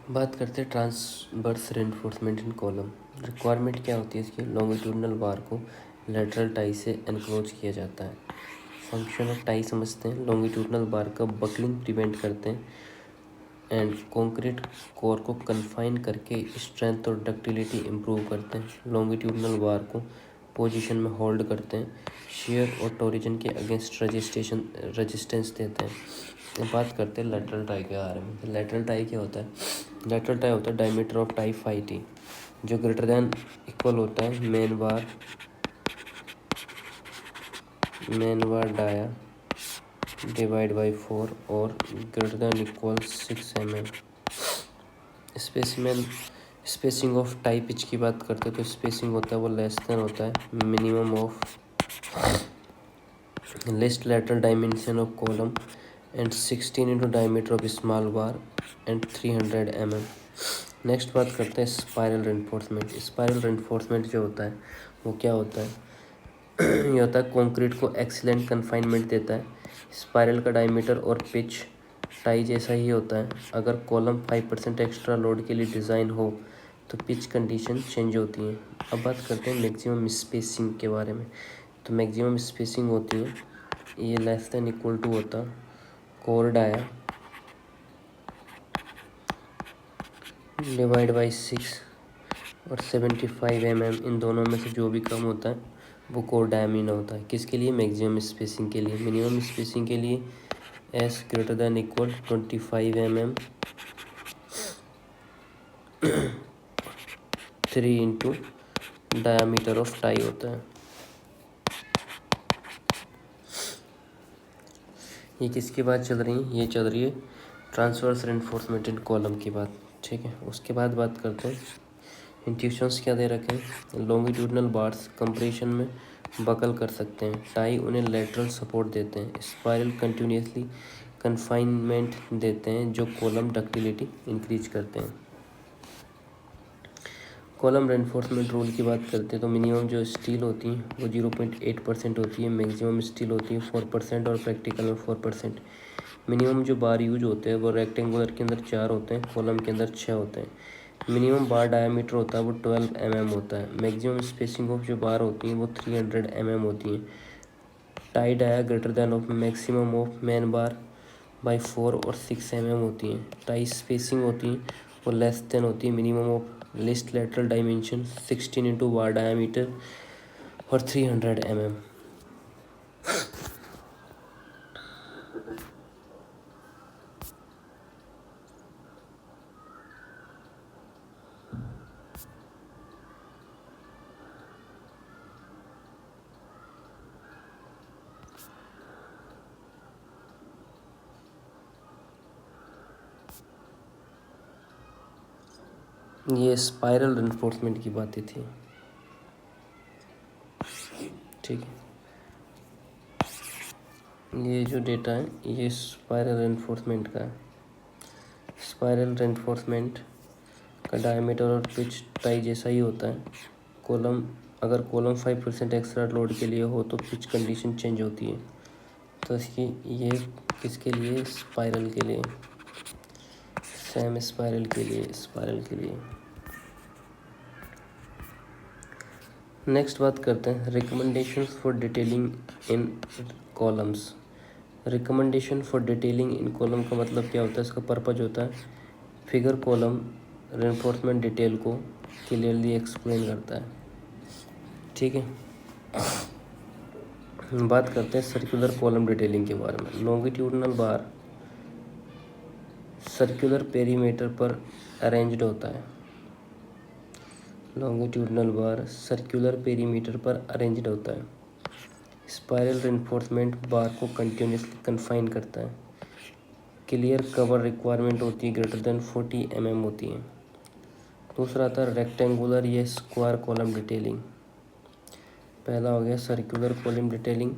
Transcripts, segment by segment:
बात करते हैं ट्रांसवर्स रेनफोर्समेंट इन कॉलम। रिक्वायरमेंट क्या होती है इसकी? लॉन्गिट्यूडनल बार को लेटरल टाई से एनक्लोज किया जाता है। फंक्शन ऑफ टाई समझते हैं। लॉन्गिट्यूडनल बार का बकलिंग प्रिवेंट करते हैं एंड कंक्रीट कोर को कन्फाइन करके स्ट्रेंथ और डक्टिलिटी इम्प्रूव करते हैं। लॉन्गिट्यूडनल बार को पोजीशन में होल्ड करते हैं। शियर और टोरिजन के अगेंस्ट रेजिस्टेंस देते हैं। अब बात करते हैं लेटरल टाई के बारे में। लेटरल टाई क्या होता है? लेटरल टाई होता है डायमीटर ऑफ टाई 5t जो ग्रेटर दैन इक्वल होता है main bar dia divide by 4 और greater than equal 6 mm। Spacing of tie pitch की बात करते हैं तो स्पेसिंग होता है वो लेस देन होता है minimum of list lateral dimension of column and 16 into diameter of small bar and 300 mm। Next बात करते हैं स्पाइरल रेनफोर्समेंट। स्पाइरल रेनफोर्समेंट जो होता है वो क्या होता है? ये होता है कंक्रीट को एक्सीलेंट कन्फाइनमेंट देता है। स्पाइरल का डायमीटर और पिच टाई जैसा ही होता है। अगर कॉलम 5% एक्स्ट्रा लोड के लिए डिज़ाइन हो तो पिच कंडीशन चेंज होती है। अब बात करते हैं मैक्सिमम स्पेसिंग के बारे में। तो मैक्सिमम स्पेसिंग होती है ये लेस देन इक्वल टू होता कोर डाया डिवाइड बाई 6 और 75 mm। इन दोनों में से जो भी कम होता है वो कोर डायमीटर होता है। किसके लिए? मैक्सिमम स्पेसिंग के लिए। मिनिमम स्पेसिंग के लिए S greater than equal 25 mm 3 into diameter of tie होता है। ये किसकी बात चल रही है? ये चल रही है ट्रांसवर्स रेनफोर्समेंट इन कॉलम की बात। ठीक है, उसके बाद बात करते हैं इंट्यूशंस क्या दे रखे हैं। लॉन्गिट्यूडनल बार्स कंप्रेशन में बकल कर सकते हैं। टाई उन्हें लेटरल सपोर्ट देते हैं। स्पाइरल कंटिन्यूसली कन्फाइनमेंट देते हैं जो कॉलम डक्टिलिटी इंक्रीज करते हैं। कॉलम रेनफोर्समेंट रूल की बात करते हैं तो मिनिमम जो स्टील होती है वो 0.8% होती है। मैक्सिमम स्टील होती है 4% और प्रैक्टिकल में 4%। मिनिमम जो बार यूज होते हैं वो रेक्टेंगुलर के अंदर 4 होते हैं, कॉलम के अंदर 6 होते हैं। मिनिमम बार डायमीटर होता है वो 12 mm होता है। मैक्सिमम स्पेसिंग ऑफ जो बार होती हैं वो 300 mm होती हैं। Tie dia greater than of maximum of main bar by 4 और 6 mm होती हैं। टाई स्पेसिंग होती हैं वो लेस देन होती है minimum of list lateral dimension 16 into bar diameter और 300 mm। ये स्पाइरल रेनफोर्समेंट की बातें थी। ठीक है, ये जो डेटा है ये स्पाइरल रेनफोर्समेंट का है। स्पाइरल रेनफोर्समेंट का डायमीटर और पिच टाई जैसा ही होता है। अगर कॉलम 5% एक्स्ट्रा लोड के लिए हो तो पिच कंडीशन चेंज होती है। तो इसकी ये किसके लिए? स्पाइरल के लिए, सेम स्पाइरल के लिए। नेक्स्ट बात करते हैं recommendations for detailing in columns. Recommendation for detailing in column का मतलब क्या होता है? इसका पर्पज होता है फिगर कॉलम रेनफोर्समेंट डिटेल को क्लियरली एक्सप्लेन करता है। ठीक है, बात करते हैं सर्कुलर कॉलम डिटेलिंग के बारे में। लॉन्गिट्यूडनल बार सर्कुलर पेरीमीटर पर अरेंज्ड होता है। लॉन्गिट्यूडनल बार सर्कुलर पेरीमीटर पर अरेंज्ड होता है। स्पाइरल रेनफोर्समेंट बार को कंटिन्यूसली कन्फाइन करता है। क्लियर कवर रिक्वायरमेंट होती है ग्रेटर देन 40 mm होती है। दूसरा आता है रेक्टेंगुलर या स्क्वायर कॉलम डिटेलिंग। पहला हो गया सर्कुलर कॉलम डिटेलिंग,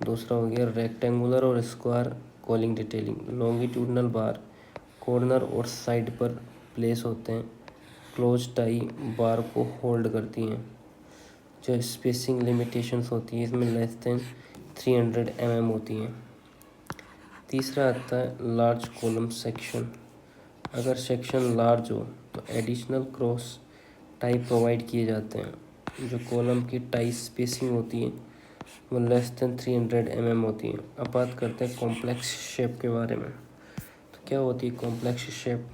दूसरा हो गया रेक्टेंगुलर और स्क्वायर कॉलम डिटेलिंग। लॉन्गिट्यूडनल बार कॉर्नर और साइड पर प्लेस होते हैं। क्लोज टाई बार को होल्ड करती हैं। जो स्पेसिंग लिमिटेशंस होती है इसमें लेस देन 300 mm होती हैं। तीसरा आता है लार्ज कॉलम सेक्शन। अगर सेक्शन लार्ज हो तो एडिशनल क्रॉस टाई प्रोवाइड किए जाते हैं। जो कॉलम की टाई स्पेसिंग होती है वो लेस देन 300 mm होती है। अब बात करते हैं कॉम्प्लेक्स शेप के बारे में। तो क्या होती है complex shape?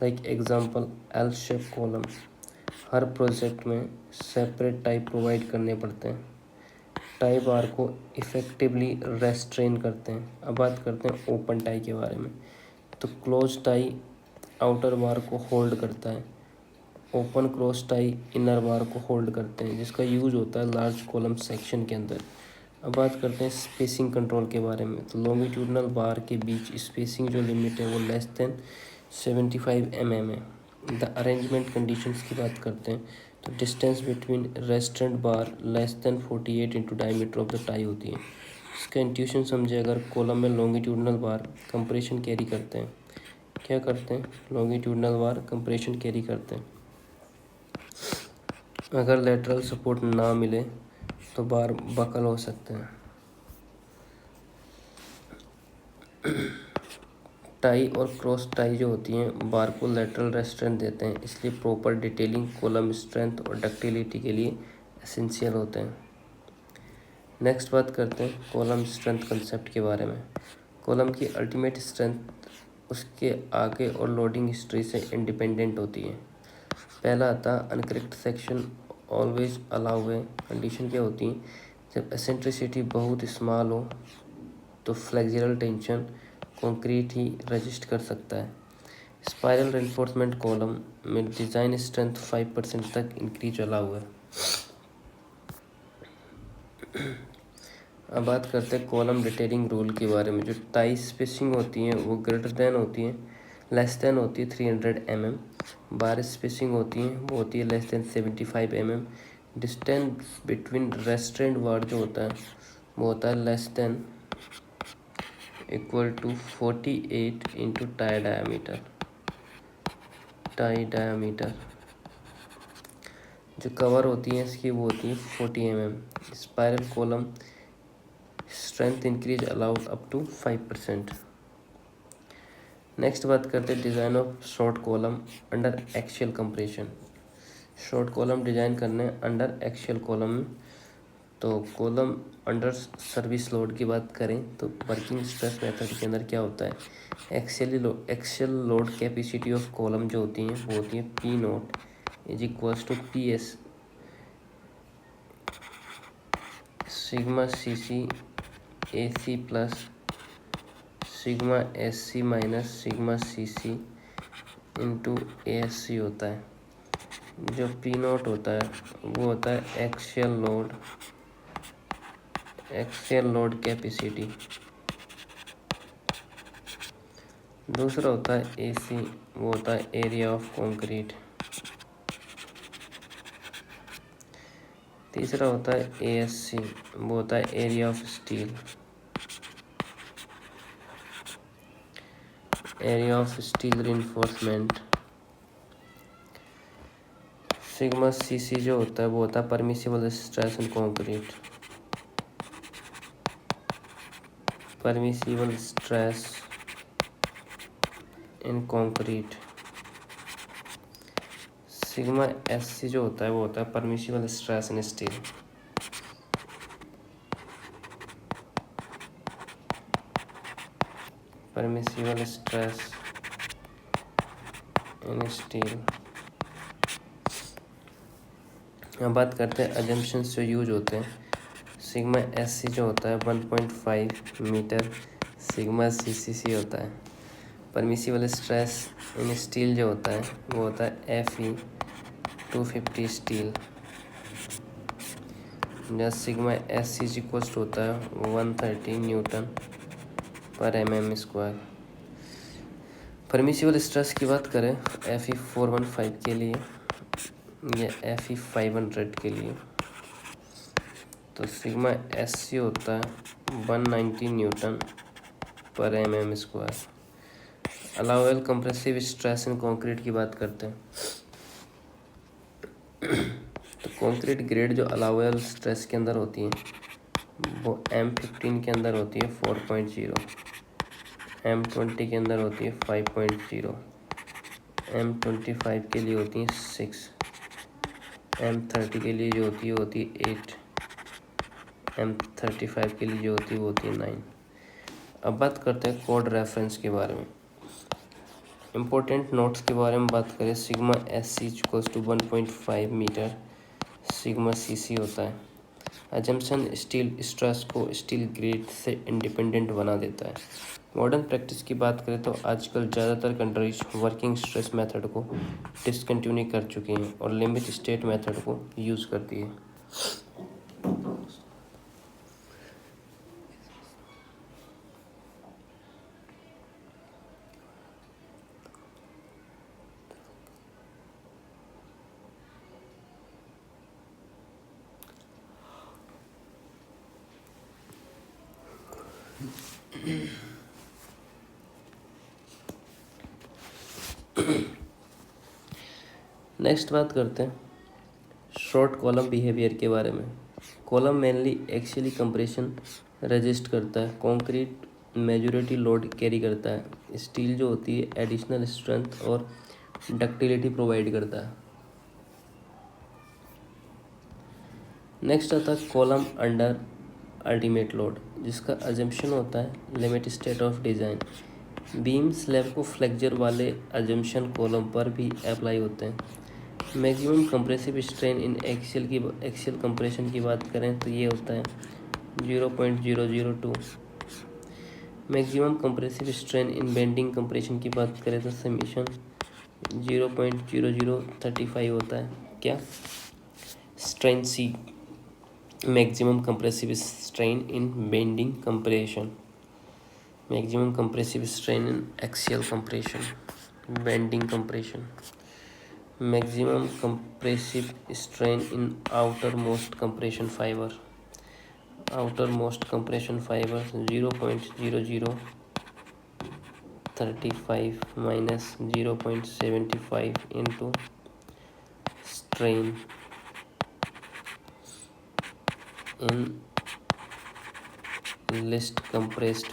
Like example L shape column. हर प्रोजेक्ट में सेपरेट टाई प्रोवाइड करने पड़ते हैं। टाई बार को इफ़ेक्टिवली रेस्ट्रेन करते हैं। अब बात करते हैं ओपन टाई के बारे में। तो क्लोज टाई आउटर बार को होल्ड करता है। ओपन क्रॉस टाई इनर बार को होल्ड करते हैं, जिसका यूज होता है लार्ज कॉलम सेक्शन के अंदर। अब बात करते हैं स्पेसिंग कंट्रोल के बारे में। तो लॉन्गिट्यूडनल बार के बीच स्पेसिंग जो लिमिट है वो लेस देन 75 mm है। द अरेंजमेंट कंडीशंस की बात करते हैं तो distance between restraint bar less than 48 into diameter of the tie होती है। इसका इंट्यूशन समझे। अगर कॉलम में लॉन्गिट्यूडनल बार कंप्रेशन कैरी करते हैं, क्या करते हैं? लॉन्गिट्यूडनल बार कंप्रेशन कैरी करते हैं। अगर लेटरल सपोर्ट ना मिले तो बार बकल हो सकते हैं। टाई और क्रॉस टाई जो होती हैं बार को लेटरल रेस्ट्रेंट देते हैं, इसलिए प्रॉपर डिटेलिंग कॉलम स्ट्रेंथ और डक्टिलिटी के लिए एसेंशियल होते हैं। नेक्स्ट बात करते हैं कॉलम स्ट्रेंथ कंसेप्ट के बारे में। कॉलम की अल्टीमेट स्ट्रेंथ उसके आगे और लोडिंग हिस्ट्री से इंडिपेंडेंट होती है। पहला आता है अनकरेक्ट सेक्शन ऑलवेज अलाउ है। कंडीशन क्या होती है? जब एसेंट्रिसिटी बहुत स्मॉल हो तो फ्लेक्सुरल टेंशन कंक्रीट ही रजिस्ट कर सकता है। स्पाइरल रेनफोर्समेंट कॉलम में डिज़ाइन स्ट्रेंथ 5% तक इंक्रीज अलाउ है। अब बात करते हैं कॉलम डिटेलिंग रूल के बारे में। जो टाई स्पेसिंग होती हैं वो ग्रेटर देन होती है, लेस देन होती है 300 mm। बार स्पेसिंग होती हैं वो होती है less than 75 mm। Distance between restraint bar जो होता है वो होता है लेस देन इक्वल टू 48 इंटू टाई डायमीटर। जो कवर होती है इसकी वो होती है 40 mm। Spiral column strength increase allowed up to 5%। Next बात करते हैं design of short column under axial compression. Short column design करने अंडर एक्शियल कॉलम। तो कॉलम अंडर सर्विस लोड की बात करें तो वर्किंग स्ट्रेस मेथड के अंदर क्या होता है? Axial load capacity of column जो होती हैं वो होती है P naught is equals to P S sigma C C A C plus sigma S C minus sigma C C into A S C होता है। जो पी नोट होता है वो होता है एक्शियल लोड कैपेसिटी। दूसरा होता है ए सी, वो होता है एरिया ऑफ कंक्रीट। तीसरा होता है ए एस सी, वो होता है area of steel. Area of steel reinforcement. Sigma C C जो होता है वो होता है permissible stress in concrete. Permissible stress in concrete. Sigma S C जो होता है वो होता है permissible stress in steel. Permissible stress in steel. अब बात करते हैं अजम्पशंस जो यूज होते हैं। सिग्मा एस सी जो होता है 1.5 मीटर सिग्मा सी सी सी होता है। परमिसिबल स्ट्रेस इन स्टील जो होता है वो होता है एफ ई 250 स्टील। जहाँ सिग्मा एस सी इक्वल्स होता है 130 न्यूटन पर mm स्क्वायर। परमिसिबल स्ट्रेस की बात करें एफ ई 415 के लिए या एफ ई 500 के लिए तो सिग्मा एस सी होता है 190 न्यूटन पर mm square. Allowable compressive stress in concrete की बात करते हैं तो कंक्रीट ग्रेड जो अलाउएबल स्ट्रेस के अंदर होती है वो M15 के अंदर होती है 4.0, M20 के अंदर होती है 5.0, M25 के लिए होती हैं 6, M30 के लिए जो होती है 8, M35 के लिए जो होती है 9। अब बात करते हैं कोड रेफरेंस के बारे में। इम्पोर्टेंट नोट्स के बारे में बात करें, sigma SC equals to 1.5 metre sigma CC होता है। अजम्पशन स्टील स्ट्रेस को स्टील ग्रेड से इंडिपेंडेंट बना देता है। मॉडर्न प्रैक्टिस की बात करें तो आजकल ज़्यादातर कंट्रीज वर्किंग स्ट्रेस मेथड को डिसकंटिन्यू कर चुकी हैं और लिमिट स्टेट मेथड को यूज़ करती है। नेक्स्ट बात करते हैं शॉर्ट कॉलम बिहेवियर के बारे में। Column mainly axially compression resist करता है, कंक्रीट मेजॉरिटी लोड कैरी करता है, स्टील जो होती है एडिशनल स्ट्रेंथ और डक्टिलिटी प्रोवाइड करता है। नेक्स्ट आता है कॉलम अंडर अल्टीमेट लोड, जिसका अजम्पशन होता है limit state of design. Beam slab को फ्लेक्चर वाले अजम्पशन कॉलम पर भी अप्लाई होते हैं। मैक्सिमम कंप्रेसिव स्ट्रेन इन एक्सियल कंप्रेशन की बात करें तो ये होता है 0.002। मैक्सिमम कंप्रेसिव स्ट्रेन इन बेंडिंग कंप्रेशन की बात करें तो समीशन 0.0035 होता है। क्या strain C, maximum compressive strain in bending compression, maximum compressive strain in axial compression, bending compression, maximum compressive strain in outermost compression fiber, outermost compression fiber 0.0035 minus 0.75 into strain in list compressed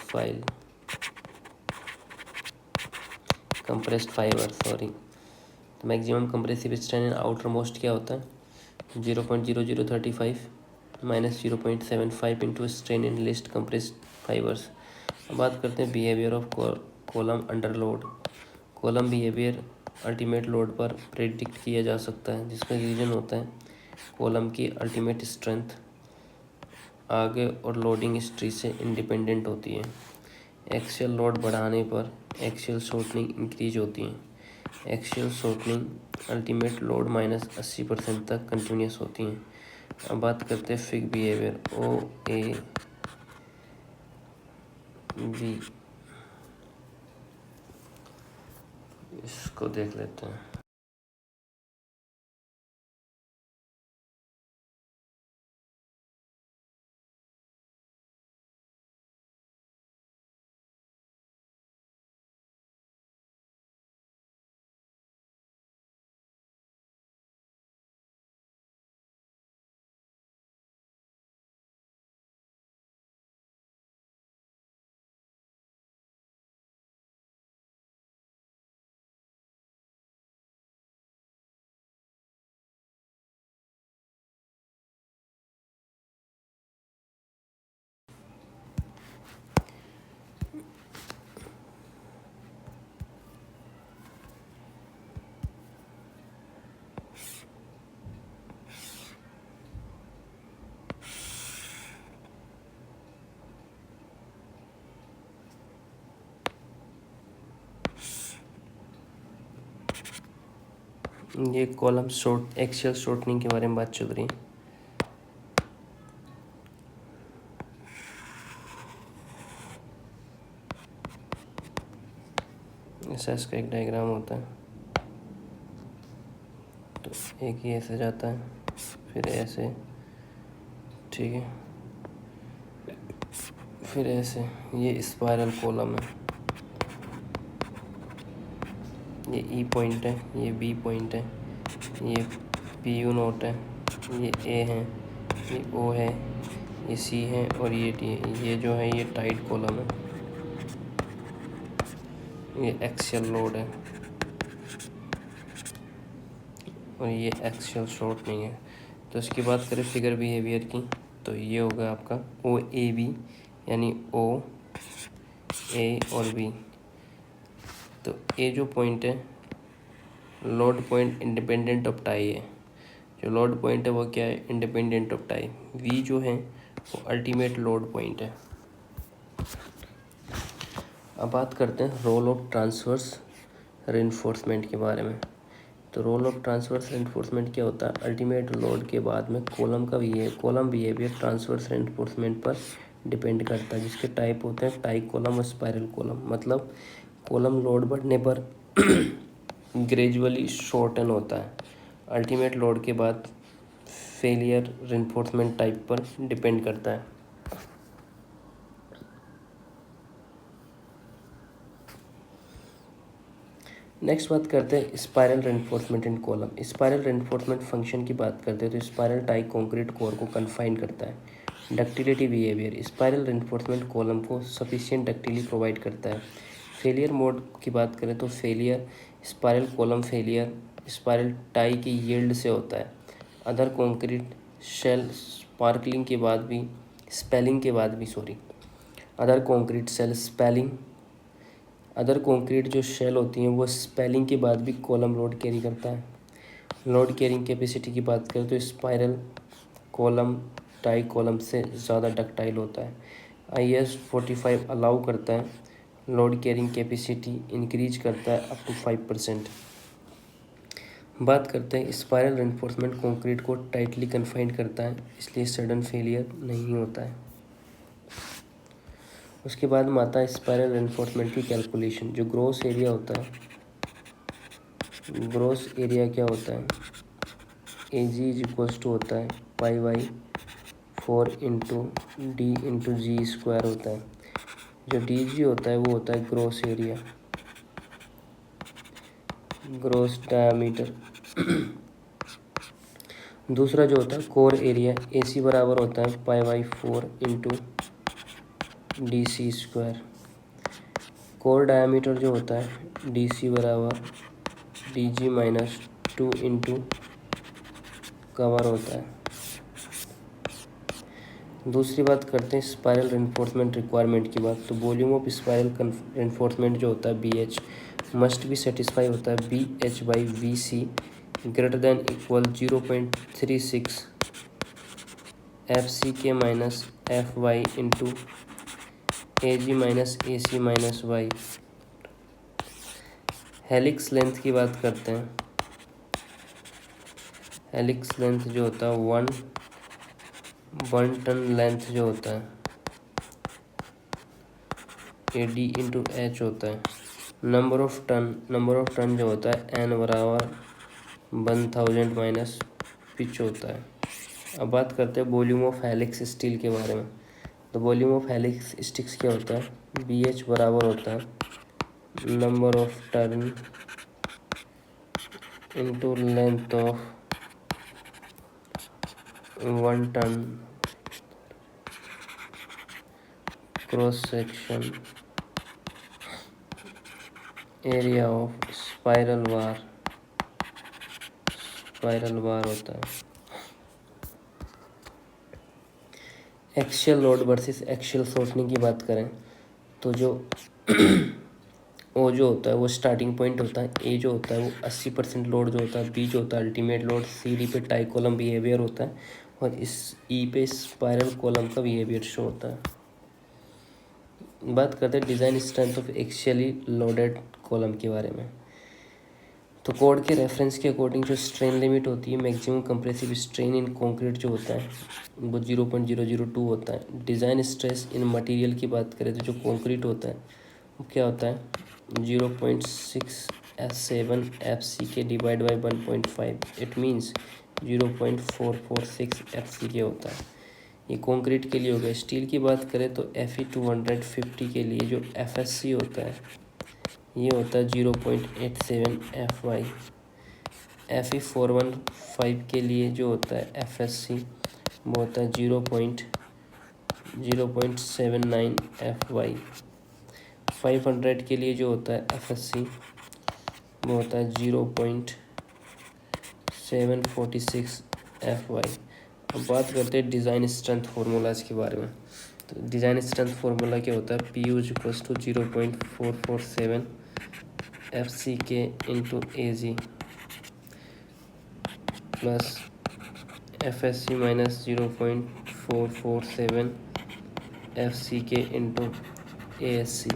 fiber sorry. तो maximum compressive strain in outer most क्या होता है 0.0035 minus 0.75 into strain in least compressed fibres. अब बात करते हैं behaviour of column under load. Column behaviour ultimate load पर predict किया जा सकता है, जिसका रीज़न होता है कॉलम की अल्टीमेट स्ट्रेंथ आगे और लोडिंग हिस्ट्री से इंडिपेंडेंट होती है। एक्सियल लोड बढ़ाने पर एक्सियल शॉर्टनिंग इंक्रीज होती है। Axial shortening ultimate load minus 80% तक कंटिन्यूस होती हैं। अब बात करते हैं फिग बिहेवियर OAB। इसको देख लेते हैं। ये कॉलम एक्सियल शॉर्टनिंग के बारे में बात चल रही है। ऐसा इसका एक डायग्राम होता है, तो एक ही ऐसे जाता है, फिर ऐसे, ठीक है, फिर ऐसे। ये स्पाइरल कॉलम है, ये E पॉइंट है, ये B पॉइंट है, ये PU नोट है, ये A है, ये O है, ये C है और ये D है। ये जो है ये टाइट कॉलम है, ये एक्सियल लोड है। और ये एक्सियल शॉर्टनिंग है। तो इसकी बात करें फिगर बिहेवियर की, तो ये होगा आपका ओ ए बी, यानी ओ ए और बी। तो ए जो पॉइंट है load point independent of tie है, जो लोड पॉइंट है वो क्या है, इंडिपेंडेंट ऑफ टाई। वी जो है वो अल्टीमेट लोड पॉइंट है। अब बात करते हैं रोल ऑफ ट्रांसवर्स रेनफोर्समेंट के बारे में। तो रोल ऑफ ट्रांसवर्स रेनफोर्समेंट क्या होता है, अल्टीमेट लोड के बाद में कॉलम बिहेवियर ट्रांसवर्स रेनफोर्समेंट पर डिपेंड करता है, जिसके टाइप होते हैं टाई कॉलम और स्पाइरल कॉलम। मतलब कॉलम लोड बढ़ने पर ग्रेजुअली शॉर्टन होता है। अल्टीमेट लोड के बाद फेलियर रेनफोर्समेंट टाइप पर डिपेंड करता है। नेक्स्ट बात करते हैं स्पाइरल रेनफोर्समेंट इन कॉलम। स्पाइरल रेनफोर्समेंट फंक्शन की बात करते हैं तो स्पाइरल टाई कंक्रीट कोर को कन्फाइन करता है। Ductility behaviour, spiral reinforcement column को सफिशिएंट डक्टिलिटी प्रोवाइड करता है। फेलियर मोड की बात करें तो failure spiral column failure spiral tie की यील्ड से होता है। अदर कंक्रीट शेल स्पार्कलिंग के बाद भी स्पेलिंग के बाद भी other concrete shell spalling other concrete जो शेल होती हैं वो स्पेलिंग के बाद भी कॉलम लोड कैरी करता है। लोड कैरिंग कैपेसिटी की बात करें तो स्पाइरल कॉलम टाई कॉलम से ज़्यादा डक्टाइल होता है। IS 45 अलाउ करता है लोड कैरिंग कैपेसिटी इंक्रीज करता है अप टू 5%। बात करते हैं स्पाइरल रेनफोर्समेंट कंक्रीट को टाइटली कन्फाइंड करता है, इसलिए सडन फेलियर नहीं होता है। उसके बाद में आता है स्पाइरल रेनफोर्समेंट की कैलकुलेशन। जो ग्रॉस एरिया होता है, ग्रॉस एरिया क्या होता है, AG इज इक्वल्स टू होता है π/4 इंटू डी इंटू जी स्क्वायर होता है। जो DG होता है वो होता है ग्रॉस एरिया, ग्रॉस डायमीटर। दूसरा जो होता है कोर एरिया, AC बराबर होता है π/4 into DC square. Core diameter जो होता है DC बराबर DG-2 इंटू कवर होता है। दूसरी बात करते हैं स्पाइरल रेनफोर्समेंट रिक्वायरमेंट की बात। तो वॉल्यूम ऑफ स्पाइरल रेनफोर्समेंट जो होता है BH मस्ट भी सेटिस्फाई होता है BH/VC greater than equal 0.36 FCK minus FY into AG minus AC minus Y। Helix length की बात करते हैं। हेलिक्स लेंथ जो होता है वन टन लेंथ जो होता है AD इंटू H होता है। नंबर ऑफ टन जो होता है N बराबर 1000 माइनस पिच होता है। अब बात करते हैं वॉल्यूम ऑफ हेलिक्स स्टील के बारे में। तो वॉल्यूम ऑफ हेलिक्स स्टिक्स क्या होता है, BH बराबर होता है number of turn into length of 1 turn cross section area of spiral bar होता है। Axial load versus axial shortening की बात करें तो जो ओ जो होता है वो स्टार्टिंग पॉइंट होता है, ए जो होता है वो 80% लोड जो होता है, बी जो होता है अल्टीमेट लोड, CD पे टाई कॉलम बिहेवियर होता है और इस E पे स्पाइरल कॉलम का बिहेवियर शो होता है। बात करते हैं design strength of axially loaded column के बारे में। तो कोड के रेफरेंस के अकॉर्डिंग जो स्ट्रेन लिमिट होती है मैक्सिमम कंप्रेसिव स्ट्रेन इन कंक्रीट जो होता है वो 0.002 होता है। डिज़ाइन स्ट्रेस इन मटेरियल की बात करें तो जो कंक्रीट होता है वो क्या होता है 0.67 FCK divide by 1.5, it means 0.446 FCK होता है। ये कंक्रीट के लिए हो गया। स्टील की बात करें तो Fe 250 के लिए जो FSC होता है ये होता है 0.87 FY। Fe 415 के लिए जो होता है FSC वो होता है 0.79 FY। 500 के लिए जो होता है FSC वो होता है 746 FY। अब बात करते हैं डिज़ाइन स्ट्रेंथ फार्मूलाज के बारे में। तो डिज़ाइन स्ट्रेंथ फार्मूला क्या होता है? PU is equals to 0.447 FCK into AG plus FSC minus 0.447 FCK into ASC।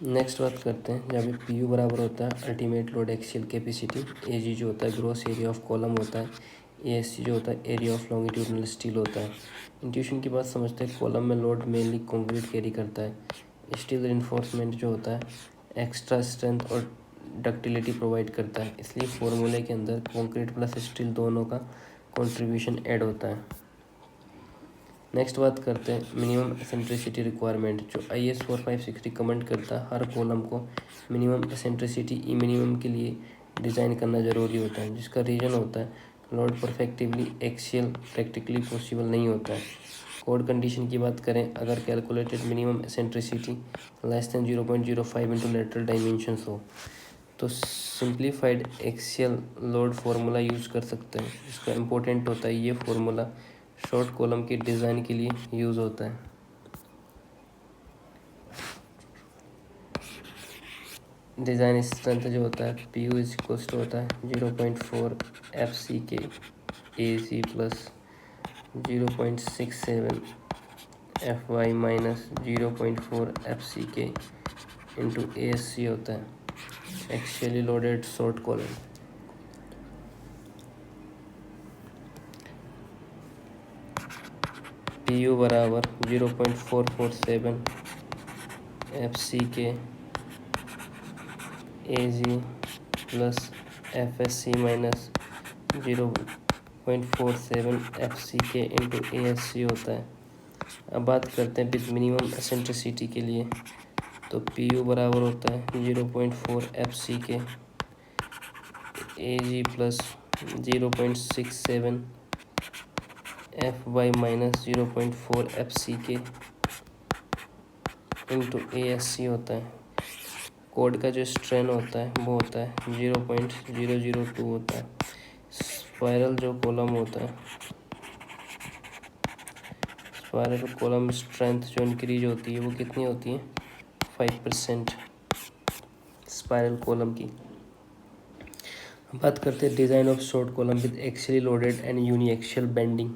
Next बात करते हैं जहाँ पे PU बराबर होता है ultimate load axial capacity, AG जो होता है ग्रॉस एरिया ऑफ कॉलम होता है, ASC जो होता है एरिया ऑफ लॉन्गिट्यूडनल स्टील होता है। इंट्यूशन की बात समझते हैं, कॉलम में लोड मेनली कंक्रीट कैरी करता है। स्टील रिइंफोर्समेंट जो होता है एक्स्ट्रा स्ट्रेंथ और डक्टिलिटी प्रोवाइड करता है, इसलिए फॉर्मूले के अंदर कंक्रीट प्लस स्टील दोनों का कंट्रीब्यूशन ऐड होता है। नेक्स्ट बात करते हैं मिनिमम एसेंट्रिसिटी रिक्वायरमेंट, जो IS 4560 रिकमेंड करता है हर कॉलम को मिनिमम एसेंट्रिसिटी ई मिनिमम के लिए डिज़ाइन करना ज़रूरी होता है, जिसका रीज़न होता है लोड परफेक्टिवली एक्सियल प्रैक्टिकली पॉसिबल नहीं होता है। कोड कंडीशन की बात करें, अगर calculated minimum eccentricity less than 0.05 into lateral dimensions हो तो simplified axial load formula use कर सकते हैं। इसका इम्पोर्टेंट होता है ये फार्मूला शॉर्ट कॉलम की डिज़ाइन के लिए यूज़ होता है। डिज़ाइन स्ट्रेंथ जो होता है PU इज इक्वल्स टू होता है 0.4 FCK AC plus 0.67 FY minus 0.4 FCK into ASC होता है axially loaded short column. PU बराबर 0.447 FCK AG plus FSC minus 0.47 FCK into ASC होता है। अब बात करते हैं विद मिनिमम एसेंट्रिसिटी के लिए, तो PU बराबर होता है 0.4 FCK AG plus 0.67 FY minus 0.4 FCK into ASC होता है। कोड का जो स्ट्रेन होता है वो होता है 0.002 होता है। स्पायरल जो कॉलम होता है, स्पायरल कॉलम स्ट्रेंथ जो इंक्रीज होती है वो कितनी होती है? 5% स्पायरल कॉलम की। बात करते हैं design of short column with axially loaded and uniaxial bending.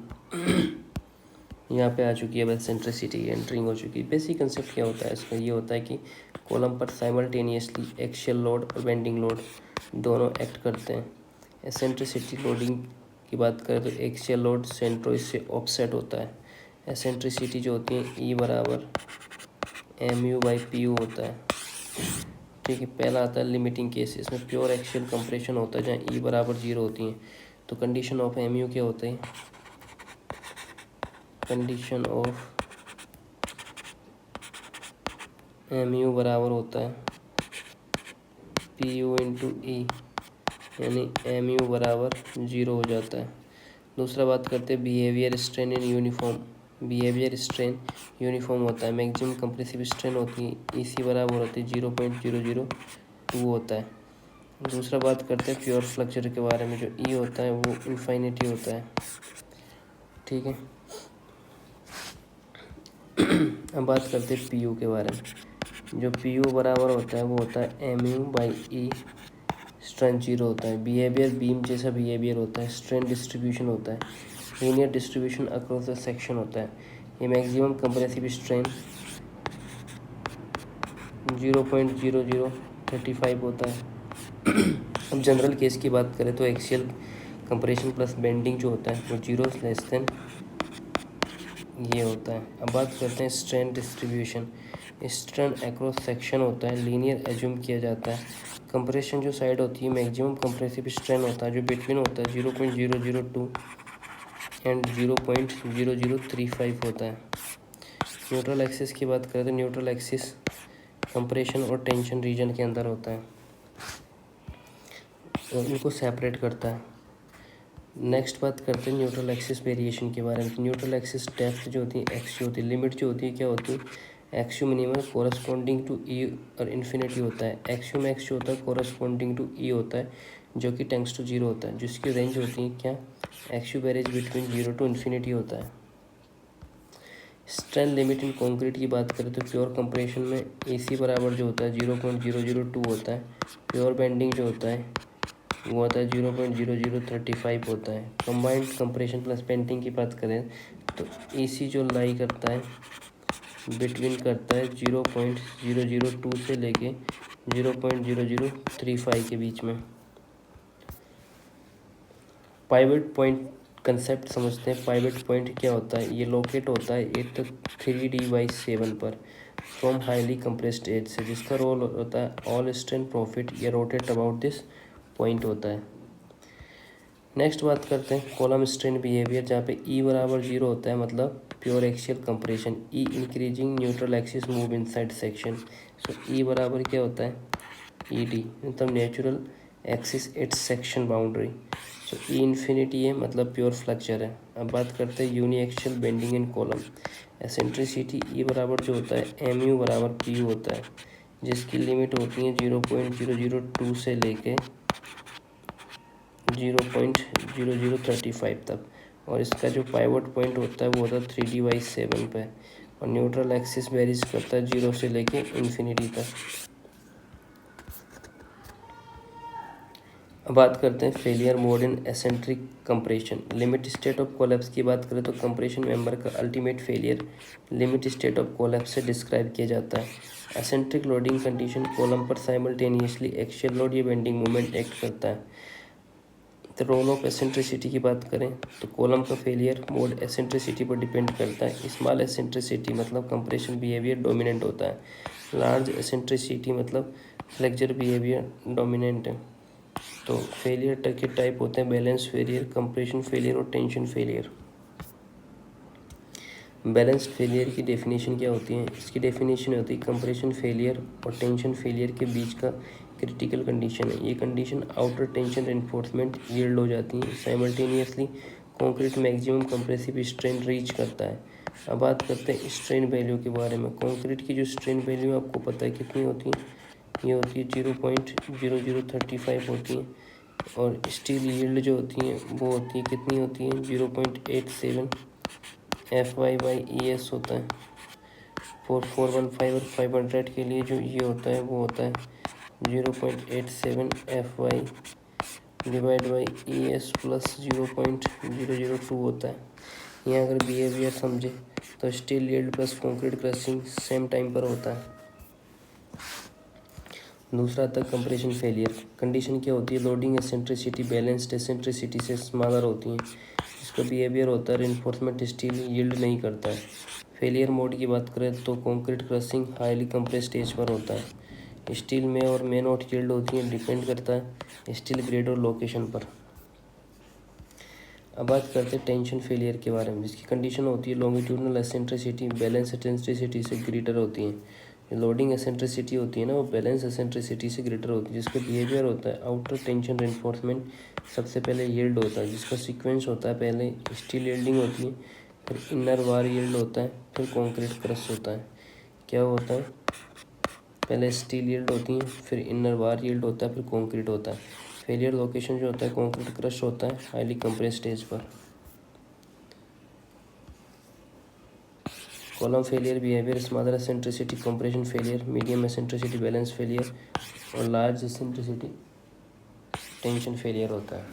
यहाँ पे आ चुकी है बस एसेंट्रिसिटी एंटरिंग हो चुकी है। बेसिक कंसेप्ट क्या होता है इसका? ये होता है कि कॉलम पर साइमल्टेनियसली एक्सियल लोड और बेंडिंग लोड दोनों एक्ट करते हैं। एसेंट्रिसिटी लोडिंग की बात करें तो एक्सियल लोड सेंट्रोइड से ऑफसेट होता है। एसेंट्रिसिटी जो होती है E बराबर MU/PU होता है। ठीक है, पहला आता है लिमिटिंग केस, इसमें प्योर एक्सियल कंप्रेशन होता है जहाँ E बराबर 0 होती है। तो कंडीशन ऑफ MU क्या होता है? कंडीशन ऑफ MU बराबर होता है PU इंटू E, यानी MU बराबर 0 हो जाता है। दूसरा बात करते हैं behaviour strain in uniform. Behaviour strain uniform होता है। मैक्सिमम कंप्रेसिव स्ट्रेन होती है EC बराबर होती है 0.002 होता है। दूसरा बात करते हैं प्योर फ्लक्चर के बारे में, जो E होता है वो इन्फाइनिटी होता है। ठीक है, अब बात करते हैं PU के बारे में। जो PU बराबर होता है वो होता है MU/E, स्ट्रेंथ 0 होता है। बिहेवियर बीम जैसा बिहेवियर होता है। स्ट्रेन डिस्ट्रीब्यूशन होता है, linear distribution across the section होता है। ये मैक्सिमम कंप्रेसिव स्ट्रेन 0.0035 होता है। अब जनरल केस की बात करें तो एक्सियल कंप्रेशन प्लस बेंडिंग जो होता है वो 0 < ये होता है। अब बात करते हैं strain distribution. Strain across section होता है, लीनियर एज्यूम किया जाता है। कंप्रेशन जो साइड होती है मैक्सिमम कंप्रेसिव स्ट्रेन होता है जो बिटवीन होता है 0.002 एंड 0.0035 होता है। न्यूट्रल एक्सिस की बात करें तो न्यूट्रल एक्सिस कंप्रेशन और टेंशन रीजन के अंदर होता है और इनको सेपरेट करता है। नेक्स्ट बात करते हैं न्यूट्रल एक्सिस वेरिएशन के बारे में। न्यूट्रल एक्सिस डेप्थ जो होती है एक्स होती है, लिमिट जो होती है क्या होती है एक्स मिनिमम कोरस्पॉन्डिंग टू ई और इन्फिनिटी होता है। एक्स मैक्स जो होता है कोरस्पॉन्डिंग टू ई होता है जो कि टेंड्स टू 0 होता है, जिसकी रेंज होती है क्या x varies between 0 to infinity होता है। स्ट्रेन लिमिट इन कंक्रीट की बात करें तो प्योर कंप्रेशन में AC बराबर जो होता है 0.002 होता है। प्योर बेंडिंग जो होता है वो होता है 0.0035 होता है। कंबाइंड कंप्रेशन प्लस बेंडिंग की बात करें तो AC जो लाई करता है बिटवीन करता है 0.002 से लेके 0.0035 के बीच में। पाइवट पॉइंट कंसेप्ट समझते हैं। पाइवट पॉइंट क्या होता है, ये लोकेट होता है 3D/7 पर फ्रॉम हाईली कंप्रेस्ड एज से, जिसका रोल होता है ऑल स्ट्रेन प्रॉफिट या रोटेट अबाउट दिस पॉइंट होता है। नेक्स्ट बात करते हैं कॉलम स्ट्रेन बिहेवियर, जहाँ पे E बराबर 0 होता है मतलब pure axial compression. E increasing neutral axis move inside section. So E बराबर क्या होता है ED मतलब natural axis it's section boundary. So E infinity है मतलब प्योर फ्लेक्चर है। अब बात करते हैं uniaxial bending in column. Eccentricity E बराबर जो होता है MU बराबर PU होता है, जिसकी लिमिट होती है 0.002 से लेके 0.0035 तक, और इसका जो पाइवट पॉइंट होता है वो होता है 3D/7 पे, और न्यूट्रल एक्सिस वेरीज करता है 0 से लेके इन्फिनिटी तक। अब बात करते हैं failure mode in eccentric compression. Limit state of collapse की बात करें तो कंप्रेशन मेंबर का ultimate failure limit state of collapse से डिस्क्राइब किया जाता है। एसेंट्रिक लोडिंग कंडीशन कॉलम पर साइमल्टेनियसली एक्सियल लोड या बेंडिंग मूवमेंट एक्ट करता है। तो रोल ऑफ एसेंट्रिसिटी की बात करें तो कॉलम का फेलियर मोड एसेंट्रिसिटी पर डिपेंड करता है। स्मॉल एसेंट्रिसिटी मतलब कंप्रेशन बिहेवियर डोमिनेंट होता है। लार्ज एसेंट्रिसिटी मतलब फ्लेक्चर बिहेवियर डोमिनेंट है। तो फेलियर के टाइप होते हैं बैलेंस फेलियर, कंप्रेशन फेलियर और टेंशन फेलियर। बैलेंस्ड फेलियर की डेफिनेशन क्या होती है, इसकी डेफिनेशन होती है कंप्रेशन फेलियर और टेंशन फेलियर के बीच का क्रिटिकल कंडीशन है। ये condition outer tension reinforcement yield हो जाती है simultaneously concrete maximum compressive strain reach करता है। अब बात करते हैं स्ट्रेन वैल्यू के बारे में। कंक्रीट की जो स्ट्रेन वैल्यू आपको पता है कितनी होती है, ये होती है 0.0035 होती है, और स्टील यील्ड जो होती है वो होती है कितनी होती है 0.87 FY/ES होता है। 415 और 500 के लिए जो ये होता है वो होता है 0.87 FY/ES प्लस 0.002 होता है। यहाँ अगर बिहेवियर समझे तो steel yield plus concrete crushing same time पर होता है। दूसरा आता है कंप्रेशन फेलियर। कंडीशन क्या होती है, लोडिंग एसेंट्रिसिटी बैलेंस्ड एसेंट्रिसिटी से स्मॉलर होती है। इसका बिहेवियर होता है रिइंफोर्समेंट स्टील यील्ड नहीं करता है। फेलियर मोड की बात करें तो concrete crushing highly compress stage पर होता है। स्टील में और मे नॉट यील्ड होती है, डिपेंड करता है स्टील ग्रेड और लोकेशन पर। अब बात करते हैं टेंशन फेलियर के बारे में, जिसकी कंडीशन होती है लॉन्गिट्यूडनल एसेंट्रिसिटी बैलेंस एसेंट्रिसिटी से ग्रेटर होती है। लोडिंग एसेंट्रिसिटी होती है ना वो बैलेंस एसेंट्रिसिटी से ग्रेटर होती है। जिसका बिहेवियर होता है आउटर टेंशन रेनफोर्समेंट सबसे पहले यील्ड होता है, जिसका सीक्वेंस होता है पहले स्टील यील्डिंग होती है, फिर इनर वार यील्ड होता है, फिर कंक्रीट क्रश होता है। क्या होता है, पहले स्टील यील्ड होती है, फिर इनर वार यील्ड होता है, फिर कंक्रीट होता है। फेलियर लोकेशन जो होता है कंक्रीट क्रश होता है हाईली कंप्रेस स्टेज पर। Column failure behaviour smaller eccentricity compression failure, medium eccentricity balance failure और लार्ज एसेंट्रिसिटी टेंशन फेलियर होता है।